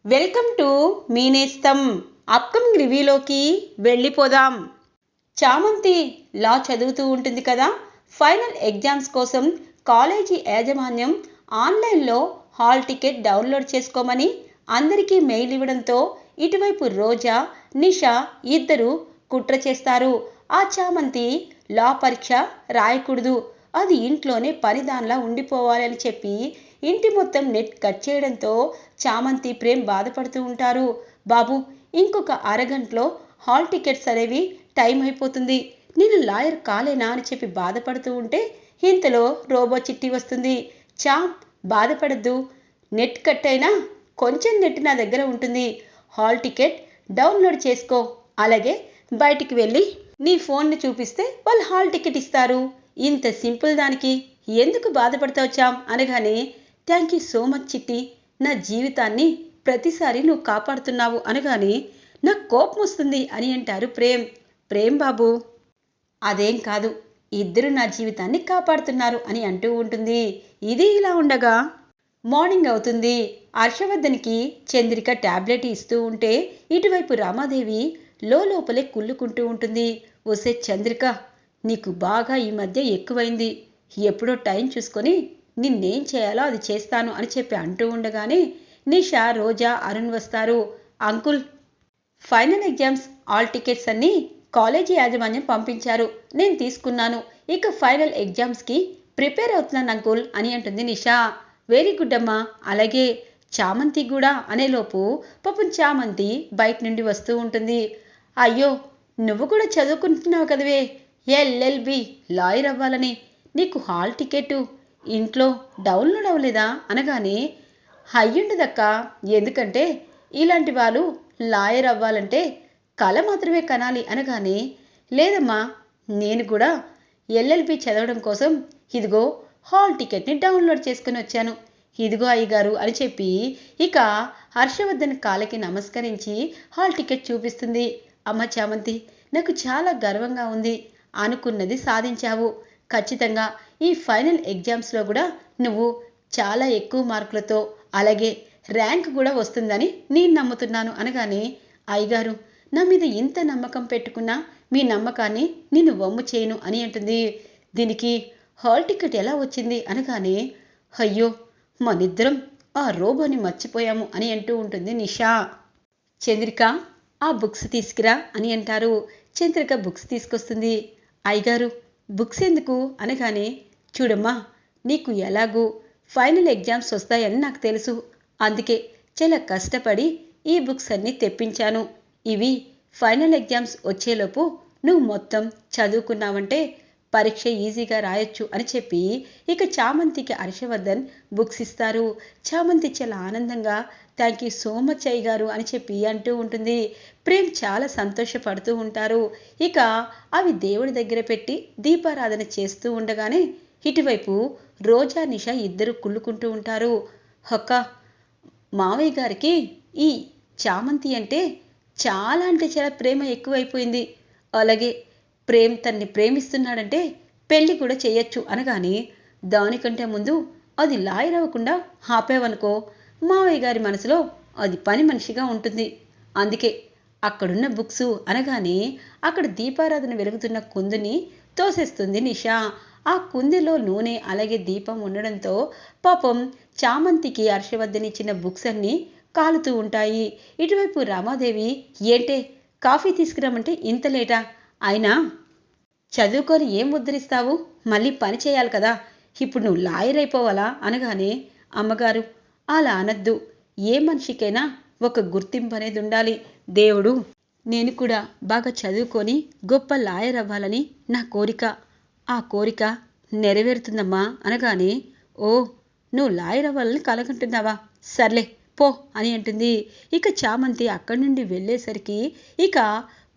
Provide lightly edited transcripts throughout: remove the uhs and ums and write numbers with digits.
Welcome to me నేస్తం. Upcoming రివ్యూలోకి వెళ్ళిపోదాం. చామంతి లా చదువుతూ ఉంటుంది కదా. ఫైనల్ ఎగ్జామ్స్ కోసం కాలేజీ యాజమాన్యం ఆన్లైన్లో హాల్ టికెట్ డౌన్లోడ్ చేసుకోమని అందరికీ మెయిల్ ఇవ్వడంతో ఇటువైపు రోజా, నిషా ఇద్దరు కుట్ర చేస్తారు. ఆ చామంతి లా పరీక్ష రాయకూడదు, అది ఇంట్లోనే పనిదానిలా ఉండిపోవాలని చెప్పి ఇంటి మొత్తం నెట్ కట్ చేయడంతో చామంతి ప్రేమ్ బాధపడుతూ ఉంటారు. బాబు, ఇంకొక అరగంటలో హాల్ టికెట్స్ అనేవి టైం అయిపోతుంది, నేను లాయర్ కాలేనా అని చెప్పి బాధపడుతూ ఉంటే ఇంతలో రోబో చిట్టి వస్తుంది. చామ్, బాధపడద్దు, నెట్ కట్ అయినా కొంచెం నెట్ నా దగ్గర ఉంటుంది, హాల్ టికెట్ డౌన్లోడ్ చేసుకో, అలాగే బయటికి వెళ్ళి నీ ఫోన్ని చూపిస్తే వాళ్ళు హాల్ టికెట్ ఇస్తారు, ఇంత సింపుల్ దానికి ఎందుకు బాధపడతావు చామ్ అనగానే, థ్యాంక్ యూ సో మచ్ చిట్టి, నా జీవితాన్ని ప్రతిసారి నువ్వు కాపాడుతున్నావు అనగానే నాకు కోపం వస్తుంది అని అంటారు ప్రేమ్. ప్రేమ్ బాబు, అదేం కాదు, ఇద్దరు నా జీవితాన్ని కాపాడుతున్నారు అని అంటూ ఉంటుంది. ఇది ఇలా ఉండగా మార్నింగ్ అవుతుంది. హర్షవర్ధన్కి చంద్రిక టాబ్లెట్ ఇస్తూ ఉంటే ఇటువైపు రామాదేవి లోపలే కుళ్ళుకుంటూ ఉంటుంది. ఒసే చంద్రిక, నీకు బాగా ఈ మధ్య ఎక్కువైంది, ఎప్పుడో టైం చూసుకొని నిన్నేం చేయాలో అది చేస్తాను అని చెప్పి అంటూ ఉండగానే నిషా, రోజా, అరుణ్ వస్తారు. Uncle, final exams all tickets అన్నీ కాలేజీ యాజమాన్యం పంపించారు, నేను తీసుకున్నాను, ఇక ఫైనల్ ఎగ్జామ్స్కి ప్రిపేర్ అవుతున్నాను అంకుల్ అని అంటుంది నిషా. వెరీ గుడ్ అమ్మా, అలాగే చామంతి కూడా అనేలోపు పాపం చామంతి బయట నుండి వస్తూ ఉంటుంది. అయ్యో, నువ్వు కూడా చదువుకుంటున్నావు కదవే, ఎల్ఎల్బి లాయర్ అవ్వాలని, నీకు హాల్ టికెట్ ఇంట్లో డౌన్లోడ్ అవ్వలేదా అనగానే, అయ్యుండదక్క, ఎందుకంటే ఇలాంటి వాళ్ళు లాయర్ అవ్వాలంటే కళ మాత్రమే కనాలి అనగానే, లేదమ్మా, నేను కూడా ఎల్ఎల్బి చదవడం కోసం ఇదిగో హాల్ టికెట్ని డౌన్లోడ్ చేసుకుని వచ్చాను, ఇదిగో అయ్యగారు అని చెప్పి ఇక హర్షవర్ధన్ కాళ్ళకి నమస్కరించి హాల్ టికెట్ చూపిస్తుంది. అమ్మ చామంతి, నాకు చాలా గర్వంగా ఉంది, అనుకున్నది సాధించావు, ఖచ్చితంగా ఈ ఫైనల్ ఎగ్జామ్స్లో కూడా నువ్వు చాలా ఎక్కువ మార్కులతో అలాగే ర్యాంక్ కూడా వస్తుందని నేను నమ్ముతున్నాను అనగానే, అయ్యగారు, నా మీద ఇంత నమ్మకం పెట్టుకున్నా మీ నమ్మకాన్ని నేను వమ్ము చేయను అని అంటుంది. దీనికి హాల్ టికెట్ ఎలా వచ్చింది అనగానే, అయ్యో, మనిద్దరం ఆ రోబోని మర్చిపోయాము అని అంటూ ఉంటుంది నిషా. చంద్రిక, ఆ బుక్స్ తీసుకురా అని అంటారు. చంద్రిక బుక్స్ తీసుకొస్తుంది. అయ్యగారు, బుక్స్ ఎందుకు అనగానే, చూడమ్మా, నీకు ఎలాగూ ఫైనల్ ఎగ్జామ్స్ వస్తాయని నాకు తెలుసు, అందుకే చాలా కష్టపడి ఈ బుక్స్ అన్నీ తెప్పించాను, ఇవి ఫైనల్ ఎగ్జామ్స్ వచ్చేలోపు నువ్వు మొత్తం చదువుకున్నావంటే పరీక్ష ఈజీగా రాయొచ్చు అని చెప్పి ఇక చామంతికి హర్షవర్ధన్ బుక్స్ ఇస్తారు. చామంతి చాలా ఆనందంగా థ్యాంక్ యూ సో మచ్ అయ్యగారు అని చెప్పి అంటూ ఉంటుంది. ప్రేమ్ చాలా సంతోషపడుతూ ఉంటారు. ఇక అవి దేవుడి దగ్గర పెట్టి దీపారాధన చేస్తూ ఉండగానే ఇటువైపు రోజా, నిషా ఇద్దరు కుళ్ళుకుంటూ ఉంటారు. ఒక్క మావయ్య గారికి ఈ చామంతి అంటే చాలా ప్రేమ ఎక్కువైపోయింది, అలాగే ప్రేమ్ తన్ని ప్రేమిస్తున్నాడంటే పెళ్లి కూడా చేయొచ్చు అనగానే, దానికంటే ముందు అది లాయర్ అవ్వకుండా ఆపేవనుకో మావయ్య గారి మనసులో అది పని మనిషిగా ఉంటుంది, అందుకే అక్కడున్న బుక్స్ అనగానే అక్కడ దీపారాధన వెలుగుతున్న కుందుని తోసేస్తుంది నిషా. ఆ కుందిలో నూనె అలాగే దీపం ఉండడంతో పాపం చామంతికి హర్షవర్ధన్ ఇచ్చిన బుక్స్ అన్నీ కాలుతూ ఉంటాయి. ఇటువైపు రామాదేవి, ఏంటే కాఫీ తీసుకురామంటే ఇంత లేటా, అయినా చదువుకొని ఏం ముద్రిస్తావు, మళ్ళీ పని చేయాలి కదా, ఇప్పుడు నువ్వు లాయర్ అయిపోవాలా అనగానే, అమ్మగారు అలా అనద్దు, ఏ మనిషికైనా ఒక గుర్తింపు అనేది ఉండాలి, దేవుడు నేను కూడా బాగా చదువుకొని గొప్ప లాయర్ అవ్వాలని నా కోరిక, ఆ కోరిక నెరవేరుతుందమ్మా అనగానే, ఓ, నువ్వు లాయర్ అవ్వాలని కలగంటున్నావా, సర్లే పో అని అంటుంది. ఇక చామంతి అక్కడి నుండి వెళ్ళేసరికి ఇక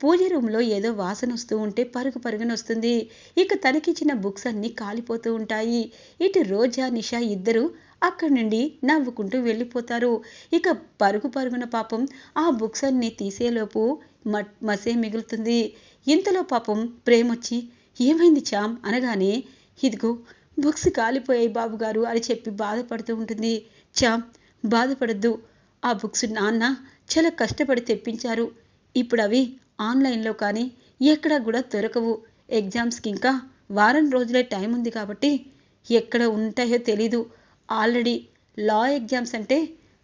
పూజ రూమ్లో ఏదో వాసన వస్తూ ఉంటే పరుగు పరుగున వస్తుంది. ఇక తనకిచ్చిన బుక్స్ అన్నీ కాలిపోతూ ఉంటాయి. ఇటు రోజా, నిషా ఇద్దరు అక్కడి నుండి నవ్వుకుంటూ వెళ్ళిపోతారు. ఇక పరుగు పరుగున పాపం ఆ బుక్స్ అన్నీ తీసేలోపు మసే మిగులుతుంది. ఇంతలో పాపం ప్రేమొచ్చి, ఏమైంది చామ్ అనగానే, ఇదిగో బుక్స్ కాలిపోయాయి బాబుగారు అని చెప్పి బాధపడుతూ ఉంటుంది. చామ్, బాధపడద్దు, ఆ బుక్స్ నాన్న చాలా కష్టపడి తెప్పించారు. ఇప్పుడు అవి ఆన్లైన్లో కానీ ఎక్కడా కూడా దొరకవు. ఎగ్జామ్స్కి ఇంకా వారం రోజులే టైం ఉంది కాబట్టి ఎక్కడ ఉంటాయో తెలీదు. ఆల్రెడీ లా ఎగ్జామ్స్ అంటే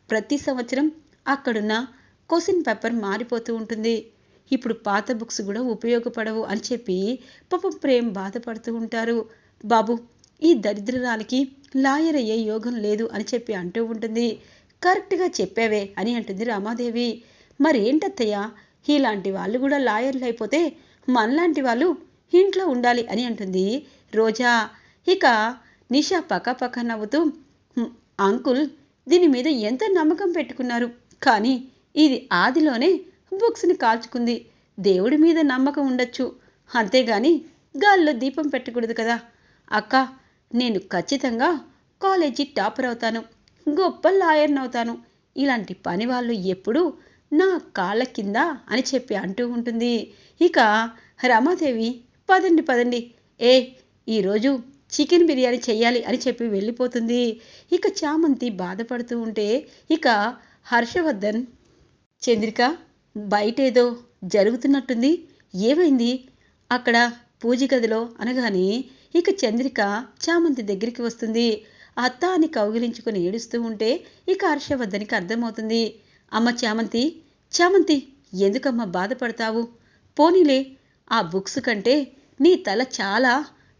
ప్రతి సంవత్సరం అక్కడున్న క్వశ్చన్ పేపర్ మారిపోతూ ఉంటుంది. ఇప్పుడు పాత బుక్స్ కూడా ఉపయోగపడవు అని చెప్పి పాపం ప్రేమ్ బాధపడుతూ ఉంటారు. బాబు, ఈ దరిద్రరాలికి లాయర్ అయ్యే యోగం లేదు అని చెప్పి అంటూ ఉంటుంది. కరెక్ట్గా చెప్పావే అని అంటుంది రమాదేవి. మరేంటత్తయ్య, ఇలాంటి వాళ్ళు కూడా లాయర్లు అయిపోతే మనలాంటి వాళ్ళు ఇంట్లో ఉండాలి అని అంటుంది రోజా. ఇక నిషా పక్కపక్క నవ్వుతూ, అంకుల్ దీని మీద ఎంత నమ్మకం పెట్టుకున్నారు, కానీ ఇది ఆదిలోనే బుక్స్ని కాల్చుకుంది. దేవుడి మీద నమ్మకం ఉండొచ్చు, అంతేగాని గాల్లో దీపం పెట్టకూడదు కదా. అక్క, నేను ఖచ్చితంగా కాలేజీ టాపర్ అవుతాను, గొప్ప లాయర్ని అవుతాను. ఇలాంటి పని వాళ్ళు ఎప్పుడూ నా కాళ్ళ కింద అని చెప్పి అంటూ ఉంటుంది. ఇక రమాదేవి, పదండి పదండి, ఈరోజు చికెన్ బిర్యానీ చెయ్యాలి అని చెప్పి వెళ్ళిపోతుంది. ఇక చామంతి బాధపడుతూ ఉంటే ఇక హర్షవర్ధన్, చంద్రిక బయటేదో జరుగుతున్నట్టుంది, ఏమైంది అక్కడ పూజ గదిలో అనగానే ఇక చంద్రిక చామంతి దగ్గరికి వస్తుంది. అత్త అని కౌగిలించుకుని ఏడుస్తూ ఉంటే ఇక హర్షవర్ధన్కి అర్థమవుతుంది. అమ్మ చామంతి, చామంతి ఎందుకమ్మా బాధపడతావు? పోనీలే, ఆ బుక్స్ కంటే నీ తల చాలా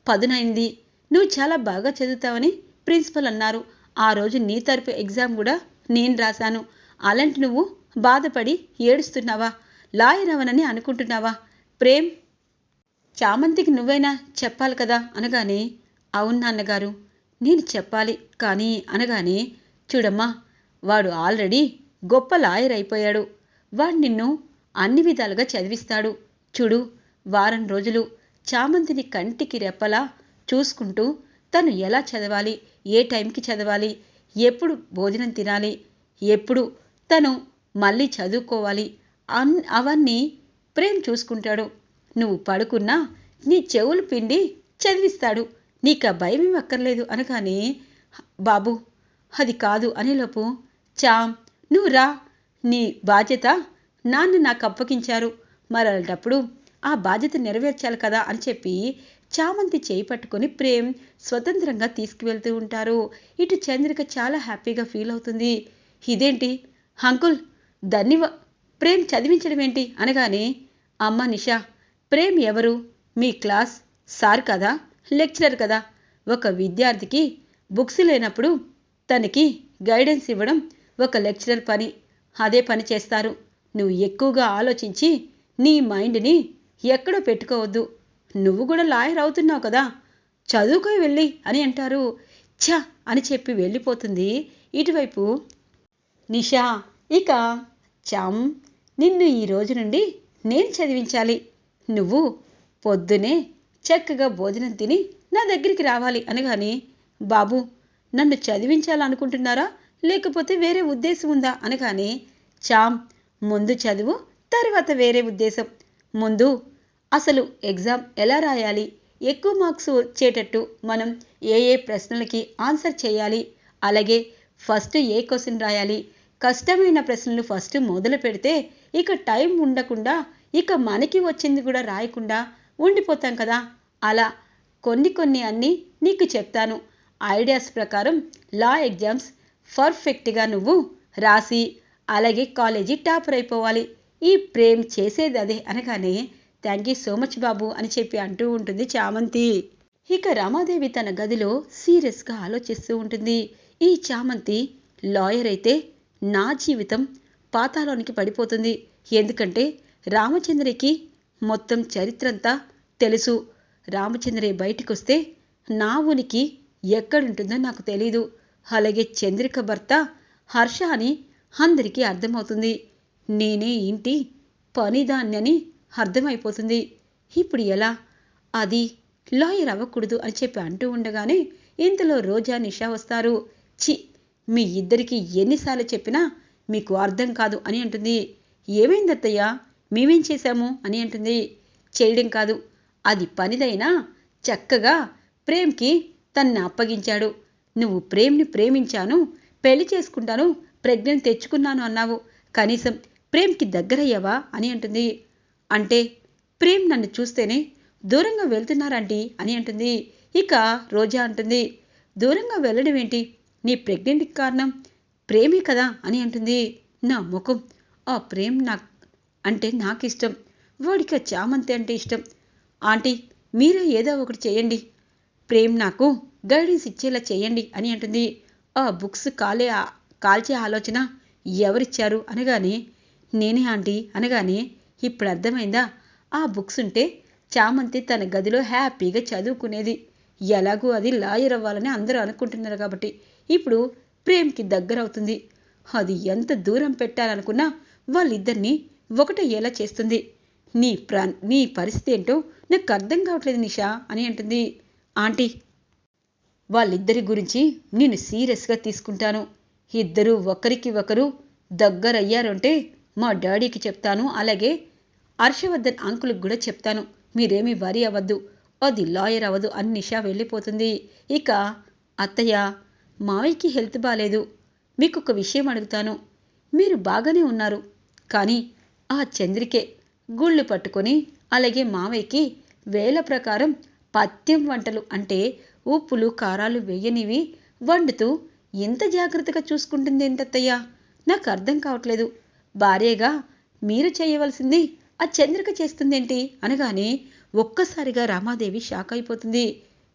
పదునైంది, నువ్వు చాలా బాగా చదువుతావని ప్రిన్సిపల్ అన్నారు. ఆ రోజు నీ తరపు ఎగ్జామ్ కూడా నేను రాశాను. అలాంటి నువ్వు బాధపడి ఏడుస్తున్నావా? లాయర్ అవనని అనుకుంటున్నావా? ప్రేమ్, చామంతికి నువ్వైనా చెప్పాలి కదా అనగానే, అవును నాన్నగారు, నేను చెప్పాలి కానీ అనగానే, చూడమ్మా, వాడు ఆల్రెడీ గొప్ప లాయర్ అయిపోయాడు. వాడు నిన్ను అన్ని విధాలుగా చదివిస్తాడు. చూడు, వారం రోజులు చామంతిని కంటికి రెప్పలా చూసుకుంటూ తను ఎలా చదవాలి, ఏ టైంకి చదవాలి, ఎప్పుడు భోజనం తినాలి, ఎప్పుడు తను మళ్ళీ చదువుకోవాలి, అవన్నీ ప్రేమ్ చూసుకుంటాడు. నువ్వు పడుకున్నా నీ చెవులు పిండి చదివిస్తాడు. నీకు భయం అక్కర్లేదు అనగానే, బాబు అది కాదు అనేలోపు, చామ్ నువ్వు రా, నీ బాధ్యత నాన్న నాకు అప్పగించారు, మరి అలాంటప్పుడు ఆ బాధ్యత నెరవేర్చాలి కదా అని చెప్పి చామంతి చేయి పట్టుకొని ప్రేమ్ స్వతంత్రంగా తీసుకువెళ్తూ ఉంటారు. ఇటు చంద్రిక చాలా హ్యాపీగా ఫీల్ అవుతుంది. ఇదేంటి అంకుల్, దాన్ని ప్రేమ్ చదివించడం ఏంటి అనగానే, అమ్మ నిషా, ప్రేమ్ ఎవరు? మీ క్లాస్ సార్ కదా, లెక్చరర్ కదా. ఒక విద్యార్థికి బుక్స్ లేనప్పుడు తనకి గైడెన్స్ ఇవ్వడం ఒక లెక్చరర్ పని. అదే పని చేస్తారు. నువ్వు ఎక్కువగా ఆలోచించి నీ మైండ్ని ఎక్కడో పెట్టుకోవద్దు. నువ్వు కూడా లాయర్ అవుతున్నావు కదా, చదువుకోయి వెళ్ళి అని అంటారు. ఛ అని చెప్పి వెళ్ళిపోతుంది. ఇటువైపు నిషా, ఇక చామ్, నిన్ను ఈ రోజు నుండి నేను చదివించాలి. నువ్వు పొద్దునే చక్కగా భోజనం తిని నా దగ్గరికి రావాలి అనగానే, బాబు నన్ను చదివించాలనుకుంటున్నారా లేకపోతే వేరే ఉద్దేశం ఉందా అనగానే, చామ్, ముందు చదువు, తర్వాత వేరే ఉద్దేశం. ముందు అసలు ఎగ్జామ్ ఎలా రాయాలి, ఎక్కువ మార్క్స్ వచ్చేటట్టు మనం ఏ ప్రశ్నలకి ఆన్సర్ చేయాలి, అలాగే ఫస్ట్ ఏ క్వశ్చన్ రాయాలి, కష్టమైన ప్రశ్నలు ఫస్ట్ మొదలు పెడితే ఇక టైం ఉండకుండా ఇక మనకి వచ్చింది కూడా రాయకుండా ఉండిపోతాం కదా. అలా కొన్ని అన్నీ నీకు చెప్తాను. ఐడియాస్ ప్రకారం లా ఎగ్జామ్స్ పర్ఫెక్ట్గా నువ్వు రాసి అలాగే కాలేజీ టాపర్ అయిపోవాలి. ఈ ప్రేమ్ చేసేది అదే అనగానే, థ్యాంక్ యూ సో మచ్ బాబు అని చెప్పి అంటూ ఉంటుంది చామంతి. ఇక రమాదేవి తన గదిలో సీరియస్గా ఆలోచిస్తూ ఉంటుంది. ఈ చామంతి లాయర్ అయితే నా జీవితం పాతాళానికి పడిపోతుంది. ఎందుకంటే రామచంద్రకి మొత్తం చరిత్రంతా తెలుసు. రామచంద్రే బయటికి వస్తే నా ఉనికి ఎక్కడుంటుందో నాకు తెలీదు. అలాగే చంద్రిక భర్త హర్ష అని అందరికీ అర్థమవుతుంది. నేనే ఇంటి పనిదాన్యని అర్థమైపోతుంది. ఇప్పుడు ఎలా? అది లాయర్ అవ్వకూడదు అని చెప్పి అంటూ ఉండగానే ఇంతలో రోజా నిషా వస్తారు. చి, మీ ఇద్దరికి ఎన్నిసార్లు చెప్పినా మీకు అర్థం కాదు అని అంటుంది. ఏమైందత్తయ్య, మేమేం చేశాము అని అంటుంది. చేయడం కాదు, అది పనిదైనా చక్కగా ప్రేమ్కి తన్ని అప్పగించాడు. నువ్వు ప్రేమ్ని ప్రేమించాను, పెళ్లి చేసుకుంటాను, ప్రెగ్నెంట్ తెచ్చుకున్నాను అన్నావు, కనీసం ప్రేమ్కి దగ్గరయ్యావా అని అంటుంది. అంటే ప్రేమ్ నన్ను చూస్తేనే దూరంగా వెళ్తున్నారంటీ అని అంటుంది. ఇక రోజా అంటుంది, దూరంగా వెళ్ళడం ఏంటి, నీ ప్రెగ్నెంట్కి కారణం ప్రేమే కదా అని అంటుంది. నా ముఖం, ఆ ప్రేమ్ అంటే నాకు ఇష్టం, వాడికి ఆ చామంతి అంటే ఇష్టం. ఆంటీ మీరే ఏదో ఒకటి చేయండి, ప్రేమ్ నాకు గైడెన్స్ ఇచ్చేలా చేయండి అని అంటుంది. ఆ బుక్స్ కాల్చే ఆలోచన ఎవరిచ్చారు అనగానే, నేనే ఆంటీ అనగానే, ఇప్పుడు అర్థమైందా, ఆ బుక్స్ ఉంటే చామంతి తన గదిలో హ్యాపీగా చదువుకునేది. ఎలాగూ అది లాయర్ అవ్వాలని అందరూ అనుకుంటున్నారు కాబట్టి ఇప్పుడు ప్రేమ్కి దగ్గర అవుతుంది. అది ఎంత దూరం పెట్టాలనుకున్నా వాళ్ళిద్దరినీ ఒకటయ్యేలా చేస్తుంది. నీ పరిస్థితి ఏంటో నాకు అర్థం కావట్లేదు నిషా అని అంటుంది. ఆంటీ వాళ్ళిద్దరి గురించి నేను సీరియస్గా తీసుకుంటాను. ఇద్దరూ ఒకరికి ఒకరు దగ్గరయ్యారంటే మా డాడీకి చెప్తాను, అలాగే హర్షవర్ధన్ అంకుల్కి కూడా చెప్తాను. మీరేమీ వరి అవ్వద్దు, అది లాయర్ అవ్వదు అని నిషా వెళ్ళిపోతుంది. ఇక అత్తయ్య, మావయ్యకి హెల్త్ బాగాలేదు, మీకు ఒక విషయం అడుగుతాను. మీరు బాగానే ఉన్నారు, కానీ ఆ చంద్రికే గుళ్ళు పట్టుకొని అలాగే మావయ్యకి వేల ప్రకారం పథ్యం వంటలు అంటే ఉప్పులు కారాలు వేయనివి వండుతూ ఎంత జాగ్రత్తగా చూసుకుంటుంది ఏంటత్తయ్యా, నాకు అర్థం కావట్లేదు. భార్యగా మీరు చేయవలసింది ఆ చంద్రిక చేస్తుందేంటి అనగానే ఒక్కసారిగా రామాదేవి షాక్ అయిపోతుంది.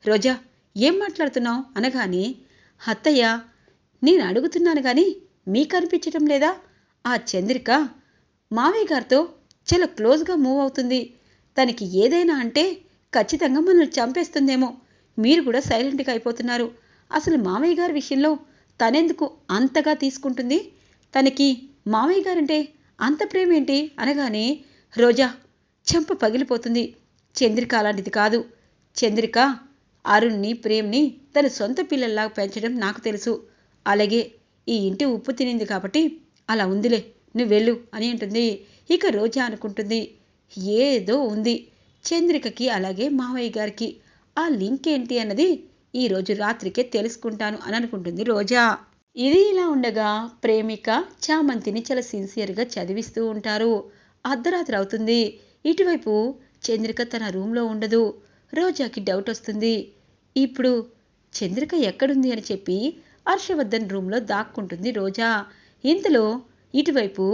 రోజా ఏం మాట్లాడుతున్నావు అనగానే, అత్తయ్య నేను అడుగుతున్నాను కానీ మీకు అనిపించటం లేదా, ఆ చంద్రిక మావయ్య గారితో చాలా క్లోజ్గా మూవ్ అవుతుంది. తనకి ఏదైనా అంటే ఖచ్చితంగా మనల్ని చంపేస్తుందేమో, మీరు కూడా సైలెంట్గా అయిపోతున్నారు. అసలు మావయ్య గారి విషయంలో తనెందుకు అంతగా తీసుకుంటుంది, తనకి మావయ్య గారంటే అంత ప్రేమ ఏంటి అనగానే రోజా చెంప పగిలిపోతుంది. చంద్రిక అలాంటిది కాదు. చంద్రిక అరుణ్ని ప్రేమ్ని తన సొంత పిల్లల్లా పెంచడం నాకు తెలుసు, అలాగే ఈ ఇంటి ఉప్పు తినింది కాబట్టి అలా ఉందిలే, నువ్వు వెళ్ళు అని అంటుంది. ఇక రోజా అనుకుంటుంది, ఏదో ఉంది చంద్రికకి అలాగే మావయ్య గారికి, ఆ లింక్ ఏంటి అన్నది ఈరోజు రాత్రికే తెలుసుకుంటాను అని అనుకుంటుంది రోజా. ఇది ఇలా ఉండగా ప్రేమిక చామంతిని చాలా సిన్సియర్గా చదివిస్తూ ఉంటారు. అర్ధరాత్రి అవుతుంది. ఇటువైపు చంద్రిక తన రూమ్లో ఉండదు. రోజాకి డౌట్ వస్తుంది. ఇప్పుడు చంద్రిక ఎక్కడుంది అని చెప్పి హర్షవర్ధన్ రూమ్లో దాక్కుంటుంది రోజా. ఇంతలో ఇటువైపు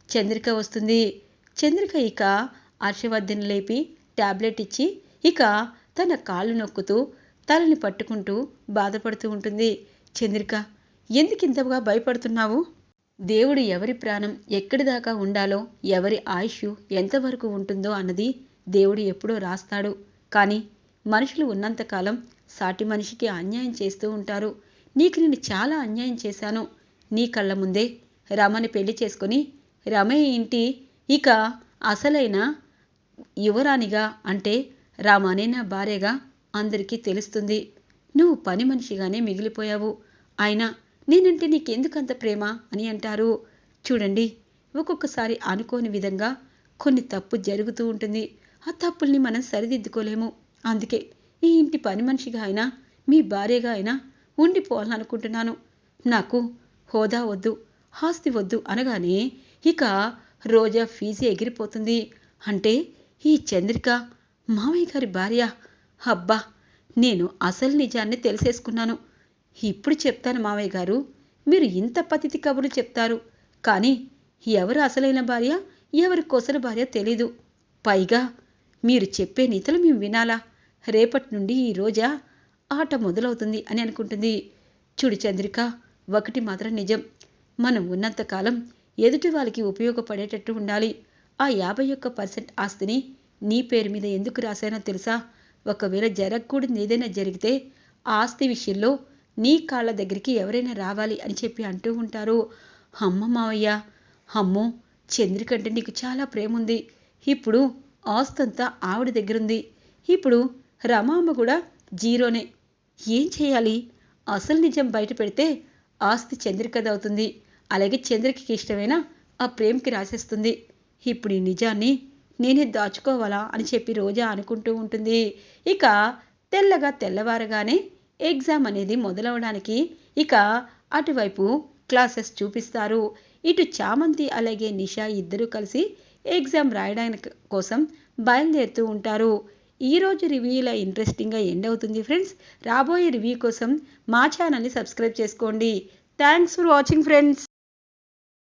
చంద్రిక వస్తుంది. చంద్రిక ఇక హర్షవర్ధన్ లేపి టాబ్లెట్ ఇచ్చి ఇక తన కాళ్ళు నొక్కుతూ తలని పట్టుకుంటూ బాధపడుతూ ఉంటుంది. చంద్రిక ఎందుకు ఇంతగా భయపడుతున్నావు, దేవుడు ఎవరి ప్రాణం ఎక్కడి దాకా ఉండాలో, ఎవరి ఆయుష్ ఎంతవరకు ఉంటుందో అన్నది దేవుడు ఎప్పుడో రాస్తాడు. కానీ మనుషులు ఉన్నంతకాలం సాటి మనిషికి అన్యాయం చేస్తూ ఉంటారు. నీకు నేను చాలా అన్యాయం చేశాను. నీ కళ్ళ ముందే రమని పెళ్లి చేసుకొని రమయ్య ఇంటి ఇక అసలైన యువరాణిగా అంటే రామనే నా భార్యగా అందరికీ తెలుస్తుంది. నువ్వు పని మనిషిగానే మిగిలిపోయావు. అయినా నేనంటే నీకెందుకంత ప్రేమ అని అంటారు. చూడండి, ఒక్కొక్కసారి అనుకోని విధంగా కొన్ని తప్పు జరుగుతూ ఉంటుంది. ఆ తప్పుల్ని మనం సరిదిద్దుకోలేము. అందుకే ఈ ఇంటి పని మనిషిగా అయినా మీ భార్యగా అయినా ఉండిపోవాలనుకుంటున్నాను. నాకు హోదా వద్దు, ఆస్తి వద్దు అనగానే ఇక రోజా ఫీజు ఎగిరిపోతుంది. అంటే ఈ చంద్రిక మామయ్య గారి భార్య, అబ్బా నేను అసలు నిజాన్ని తెలిసేసుకున్నాను. ఇప్పుడు చెప్తాను మామయ్య గారు, మీరు ఇంత పతితి కబుర్లు చెప్తారు, కానీ ఎవరు అసలైన భార్య ఎవరి కొసల భార్య తెలీదు. పైగా మీరు చెప్పే నీతులు మేము వినాలా, రేపటి నుండి ఈ రోజా ఆట మొదలవుతుంది అని అనుకుంటుంది. చూడు చంద్రిక, ఒకటి మాత్రం నిజం, మనం ఉన్నంతకాలం ఎదుటి వాళ్ళకి ఉపయోగపడేటట్టు ఉండాలి. ఆ 51% ఆస్తిని నీ పేరు మీద ఎందుకు రాశానో తెలుసా? ఒకవేళ జరగకూడదు ఏదైనా జరిగితే ఆ ఆస్తి విషయంలో నీ కాళ్ళ దగ్గరికి ఎవరైనా రావాలి అని చెప్పి అంటూ ఉంటారు. అమ్మ మావయ్య, అమ్మో చంద్రికంటే నీకు చాలా ప్రేమ ఉంది. ఇప్పుడు ఆస్తంతా ఆవిడ దగ్గరుంది. ఇప్పుడు రమామ్మ కూడా జీరోనే. ఏం చేయాలి? అసలు నిజం బయట పెడితే ఆస్తి చంద్రికదవుతుంది, అలాగే చంద్రికకి ఇష్టమైన ఆ ప్రేమకి రాసేస్తుంది. ఇప్పుడు ఈ నిజాన్ని నేనే దాచుకోవాలా అని చెప్పి రోజా అనుకుంటూ ఉంటుంది. ఇక తెల్లవారగానే ఎగ్జామ్ అనేది మొదలవడానికి ఇక అటువైపు క్లాసెస్ చూపిస్తారు. ఇటు చామంతి అలాగే నిషా ఇద్దరు కలిసి ఎగ్జామ్ రాయడానికి కోసం బయలుదేరుతూ ఉంటారు. ఈరోజు రివ్యూ ఇలా ఇంట్రెస్టింగ్గా ఎండ్ అవుతుంది ఫ్రెండ్స్. రాబోయే రివ్యూ కోసం మా ఛానల్ని సబ్స్క్రైబ్ చేసుకోండి. Thanks for watching friends.